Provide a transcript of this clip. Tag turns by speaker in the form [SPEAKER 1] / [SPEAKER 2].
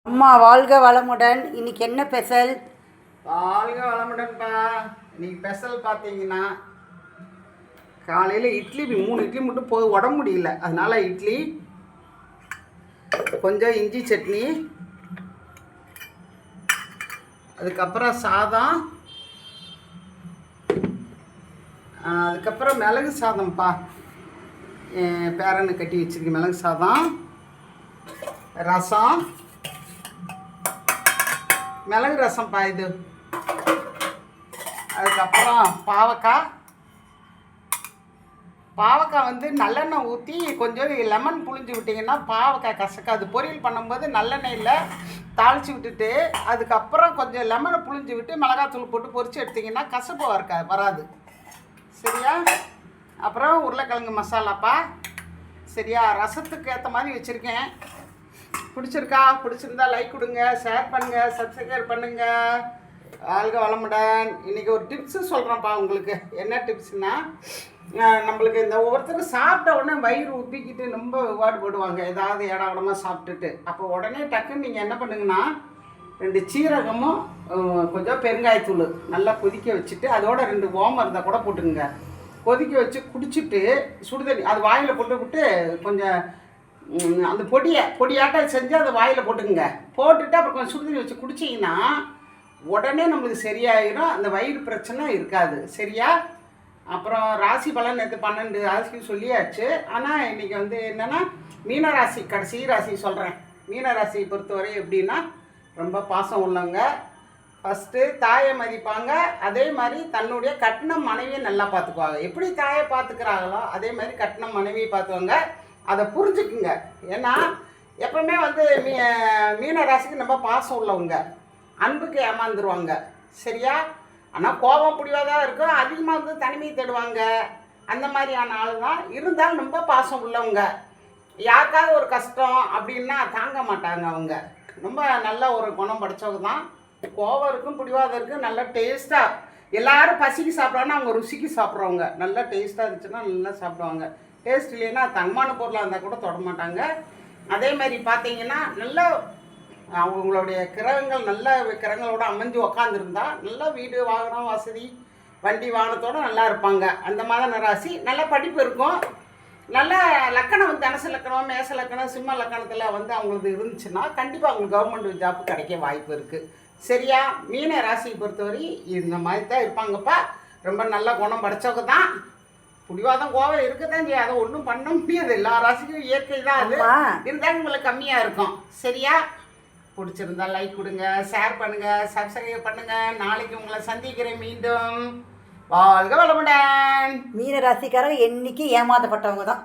[SPEAKER 1] அம்மா வாழ்க வளமுடன். இன்னைக்கு என்ன ஸ்பெஷல்?
[SPEAKER 2] வாழ்க வளமுடன்ப்பா. இன்னைக்கு ஸ்பெஷல் பார்த்தீங்கன்னா காலையில் இட்லி 3 இட்லி மட்டும் போது உடம்பு முடியல, அதனால இட்லி, கொஞ்சம் இஞ்சி சட்னி, அதுக்கப்புறம் சாதம், அதுக்கப்புறம் மிளகு சாதம்ப்பா. பேரனை கட்டி வச்சிருக்கேன். மிளகு சாதம், ரசம், மிளகு ரசம்ப்பா இது. அதுக்கப்புறம் பாவக்காய் வந்து நல்லெண்ணெய் ஊற்றி கொஞ்சம் லெமன் புழிஞ்சு விட்டிங்கன்னா பாவக்காய் கசக்காது. பொரியல் பண்ணும்போது நல்லெண்ணெயில் தாளித்து விட்டுட்டு அதுக்கப்புறம் கொஞ்சம் லெமனை புழிஞ்சு விட்டு மிளகாத்தூள் போட்டு பொரித்து எடுத்திங்கன்னா கசப்பு வராது. சரியா? அப்புறம் உருளைக்கிழங்கு மசாலாப்பா. சரியா? ரசத்துக்கு ஏற்ற மாதிரி வச்சுருக்கேன். பிடிச்சிருந்தா லைக் கொடுங்க, ஷேர் பண்ணுங்கள், சப்ஸ்கிரைப் பண்ணுங்கள். வாழ்க வளமுடன். இன்றைக்கி ஒரு டிப்ஸு சொல்கிறேன்ப்பா உங்களுக்கு. என்ன டிப்ஸ்னால், நம்மளுக்கு இந்த ஒவ்வொருத்தரும் சாப்பிட்ட உடனே வயிறு உப்பிக்கிட்டு ரொம்ப பாடுபடுவாங்க, ஏதாவது இடமா சாப்பிட்டுட்டு. அப்போ உடனே டக்குன்னு நீங்கள் என்ன பண்ணுங்கன்னா 2 சீரகமும் கொஞ்சம் பெருங்காயத்தூள் நல்லா கொதிக்க வச்சுட்டு அதோட 2 ஓமம் இருந்தால் கூட போட்டுக்குங்க. கொதிக்க வச்சு குடிச்சிட்டு சுடுதண்ணி அது வாயில் போட்டுவிட்டு கொஞ்சம் அந்த பொடியாட்டம் செஞ்சு அதை வாயில் போட்டுக்குங்க. போட்டுட்டு அப்புறம் கொஞ்சம் சுடுதண்ணி வச்சு குடிச்சிங்கன்னா உடனே நம்மளுக்கு சரியாயிடும். அந்த வயிறு பிரச்சனை இருக்காது. சரியா? அப்புறம் ராசி பலன் நேற்று 12 ராசி சொல்லியாச்சு. ஆனால் இன்றைக்கி வந்து என்னென்னா மீனராசி, கடைசி ராசி சொல்கிறேன். மீனராசியை பொறுத்தவரை எப்படின்னா ரொம்ப பாசம் உள்ளவங்க. ஃபஸ்ட்டு தாயை மதிப்பாங்க. அதே மாதிரி தன்னுடைய கட்டின மனைவியை நல்லா பார்த்துக்குவாங்க. எப்படி தாயை பார்த்துக்கிறாங்களோ அதே மாதிரி கட்டின மனைவியை பார்த்துவாங்க. அதை புரிஞ்சுக்குங்க. ஏன்னா எப்பவுமே வந்து மீன ராசிக்கு ரொம்ப பாசம் உள்ளவங்க, அன்புக்கு ஏமாந்துருவாங்க. சரியா? ஆனால் கோபம் பிடிவாதான் இருக்கும். அதிகமாக வந்து தனிமையை தேடுவாங்க. அந்த மாதிரியான ஆள் தான். இருந்தாலும் ரொம்ப பாசம் உள்ளவங்க. யாருக்காவது ஒரு கஷ்டம் அப்படின்னா தாங்க மாட்டாங்க. அவங்க ரொம்ப நல்ல ஒரு குணம் படைச்சவங்க தான். கோபம் இருக்கும், பிடிவாதம் இருக்கும். நல்லா டேஸ்ட்டாக எல்லோரும் பசிக்கு சாப்பிட்றாங்கன்னா அவங்க ருசிக்கு சாப்பிட்றவங்க. நல்லா டேஸ்ட்டாக இருந்துச்சுன்னா நல்லா சாப்பிடுவாங்க. டேஸ்ட் இல்லைன்னா தங்கமான பொருளாக இருந்தால் கூட தொட மாட்டாங்க. அதே மாதிரி பார்த்தீங்கன்னா நல்லா அவங்களுடைய கிரகங்கள் நல்ல கிரகங்களோட அமைஞ்சு உக்காந்துருந்தா நல்லா வீடு வாகனம் வசதி வண்டி வாகனத்தோடு நல்லா இருப்பாங்க. அந்த மாதிரி ராசி. நல்ல படிப்பு இருக்கும். நல்ல லக்கணம் வந்து தனுசு லக்கணம், மேச லக்கணம், சிம்ம லக்கணத்தில் வந்து அவங்களுக்கு இருந்துச்சுன்னா கண்டிப்பாக அவங்களுக்கு கவர்மெண்ட் ஜாப் கிடைக்க வாய்ப்பு இருக்குது. சரியா? மீன ராசியை பொறுத்தவரை இந்த மாதிரி தான் இருப்பாங்கப்பா. ரொம்ப நல்ல குணம் படைச்சவங்க தான். புடிவாதம் கோவம் இருக்குதான் செய்யும். அதை ஒன்றும் பண்ண முடியாது. எல்லா ராசிக்கும் இயற்கை தான். அது இருந்தாலும் உங்களுக்கு கம்மியாக இருக்கும். சரியா? பிடிச்சிருந்தா லைக் கொடுங்க, ஷேர் பண்ணுங்கள், சப்ஸ்கிரைப் பண்ணுங்கள். நாளைக்கு உங்களை சந்திக்கிறேன் மீண்டும். வாழ்க வளமுடன்.
[SPEAKER 1] மீன ராசிக்காரங்க என்றைக்கும் ஏமாற்றப்பட்டவங்க தான்.